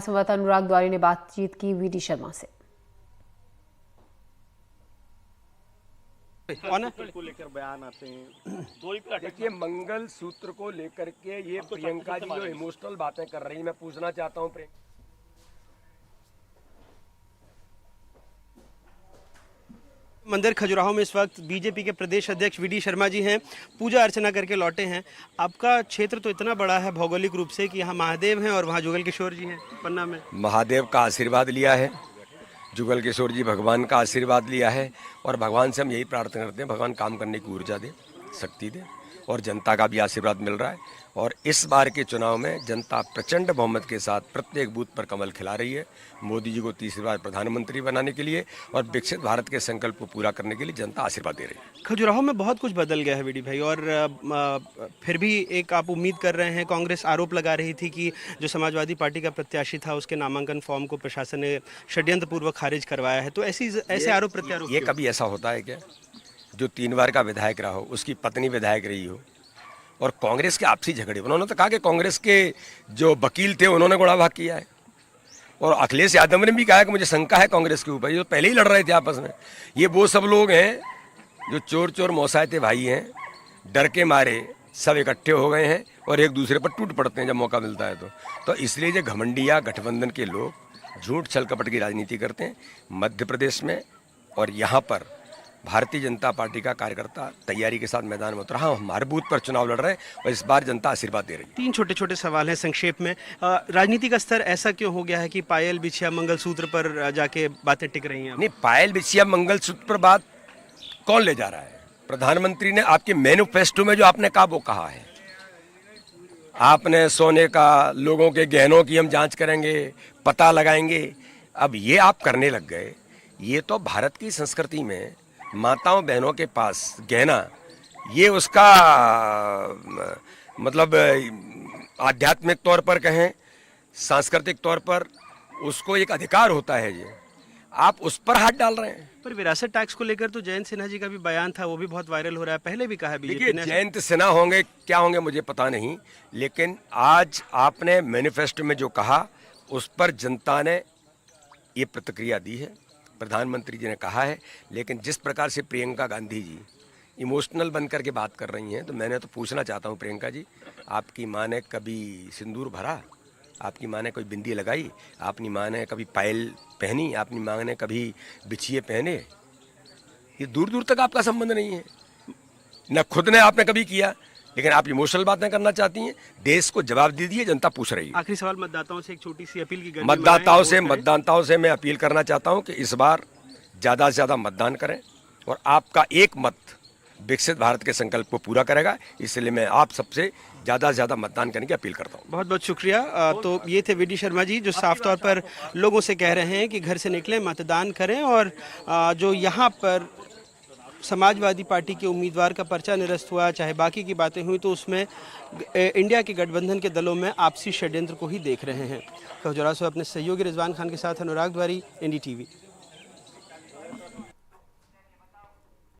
संवाददाता अनुराग द्वारी ने बातचीत की वीडी शर्मा से। को लेकर बयान आते हैं, देखिए मंगल सूत्र को लेकर के ये प्रियंका जी जो इमोशनल बातें कर रही हैं, मैं पूछना चाहता हूँ प्रियंका, मंदिर खजुराहो में इस वक्त बीजेपी के प्रदेश अध्यक्ष वीडी शर्मा जी हैं, पूजा अर्चना करके लौटे हैं। आपका क्षेत्र तो इतना बड़ा है भौगोलिक रूप से कि यहाँ महादेव हैं और वहाँ जुगल किशोर जी हैं पन्ना में। महादेव का आशीर्वाद लिया है, जुगल किशोर जी भगवान का आशीर्वाद लिया है और भगवान से हम यही प्रार्थना करते हैं, भगवान काम करने की ऊर्जा दे, शक्ति दे और जनता का भी आशीर्वाद मिल रहा है। और इस बार के चुनाव में जनता प्रचंड बहुमत के साथ प्रत्येक बूथ पर कमल खिला रही है। मोदी जी को तीसरी बार प्रधानमंत्री बनाने के लिए और विकसित भारत के संकल्प को पूरा करने के लिए जनता आशीर्वाद दे रही है। खजुराहो में बहुत कुछ बदल गया है वीडी भाई, और फिर भी एक आप उम्मीद कर रहे हैं। कांग्रेस आरोप लगा रही थी कि जो समाजवादी पार्टी का प्रत्याशी था उसके नामांकन फॉर्म को प्रशासन ने षड्यंत्र पूर्वक खारिज करवाया है, तो ऐसे आरोप प्रत्यारोप। ये कभी ऐसा होता है क्या जो 3 बार का विधायक रहा हो, उसकी पत्नी विधायक रही हो और कांग्रेस के आपसी झगड़े? उन्होंने तो कहा कि कांग्रेस के जो वकील थे उन्होंने गोड़ा भाग किया है और अखिलेश यादव ने भी कहा कि मुझे शंका है कांग्रेस के ऊपर। ये तो पहले ही लड़ रहे थे आपस में। ये वो सब लोग हैं जो चोर चोर मौसायते भाई हैं, डर के मारे सब इकट्ठे हो गए हैं और एक दूसरे पर टूट पड़ते हैं जब मौका मिलता है तो इसलिए जो घमंडिया गठबंधन के लोग झूठ छल कपट की राजनीति करते हैं। मध्य प्रदेश में और यहाँ पर भारतीय जनता पार्टी का कार्यकर्ता तैयारी के साथ मैदान में उतरा। हाँ, हमारे बूथ पर चुनाव लड़ रहे हैं और इस बार जनता आशीर्वाद दे रही है। 3 छोटे छोटे सवाल हैं संक्षेप में। राजनीति का स्तर ऐसा क्यों हो गया है कि पायल बिछिया मंगलसूत्र पर जाके बातें टिक रही हैं? नहीं, पायल बिछिया मंगलसूत्र पर बात कौन ले जा रहा है? प्रधानमंत्री ने आपके मैनिफेस्टो में जो आपने कहा वो कहा है। आपने सोने का, लोगों के गहनों की हम जांच करेंगे, पता लगाएंगे, अब ये आप करने लग गए। ये तो भारत की संस्कृति में माताओं बहनों के पास गहना, ये उसका मतलब आध्यात्मिक तौर पर कहें, सांस्कृतिक तौर पर उसको एक अधिकार होता है। ये आप उस पर हाथ डाल रहे हैं। पर विरासत टैक्स को लेकर तो जयंत सिन्हा जी का भी बयान था, वो भी बहुत वायरल हो रहा है। पहले भी कहा बीजेपी ने। जयंत सिन्हा होंगे क्या होंगे मुझे पता नहीं, लेकिन आज आपने मैनिफेस्टो में जो कहा उस पर जनता ने ये प्रतिक्रिया दी है, प्रधानमंत्री जी ने कहा है। लेकिन जिस प्रकार से प्रियंका गांधी जी इमोशनल बन करके बात कर रही हैं, तो मैंने तो पूछना चाहता हूं प्रियंका जी, आपकी माँ ने कभी सिंदूर भरा? आपकी माँ ने कोई बिंदी लगाई? आपकी माँ ने कभी पायल पहनी? आपकी माँ ने कभी बिछिए पहने? ये दूर दूर तक आपका संबंध नहीं है, न खुद ने आपने कभी किया, लेकिन आप इमोशनल बातें करना चाहती हैं। देश को जवाब दीजिए, जनता पूछ रही है। आखिरी सवाल मतदाताओं से एक छोटी सी अपील की। मतदाताओं से मैं अपील करना चाहता हूं कि इस बार ज़्यादा से ज़्यादा मतदान करें और आपका एक मत विकसित भारत के संकल्प को पूरा करेगा। इसलिए मैं आप सबसे ज़्यादा से ज़्यादा मतदान करने की अपील करता हूँ। बहुत बहुत शुक्रिया। तो ये थे वीडी शर्मा जी जो साफ तौर पर लोगों से कह रहे हैं कि घर से निकलें, मतदान करें और जो यहाँ पर समाजवादी पार्टी के उम्मीदवार का पर्चा निरस्त हुआ, चाहे बाकी की बातें हुई, तो उसमें इंडिया के गठबंधन के दलों में आपसी षड्यंत्र को ही देख रहे हैं। खजुराहो से अपने सहयोगी रिजवान खान के साथ अनुराग द्वारी, NDTV।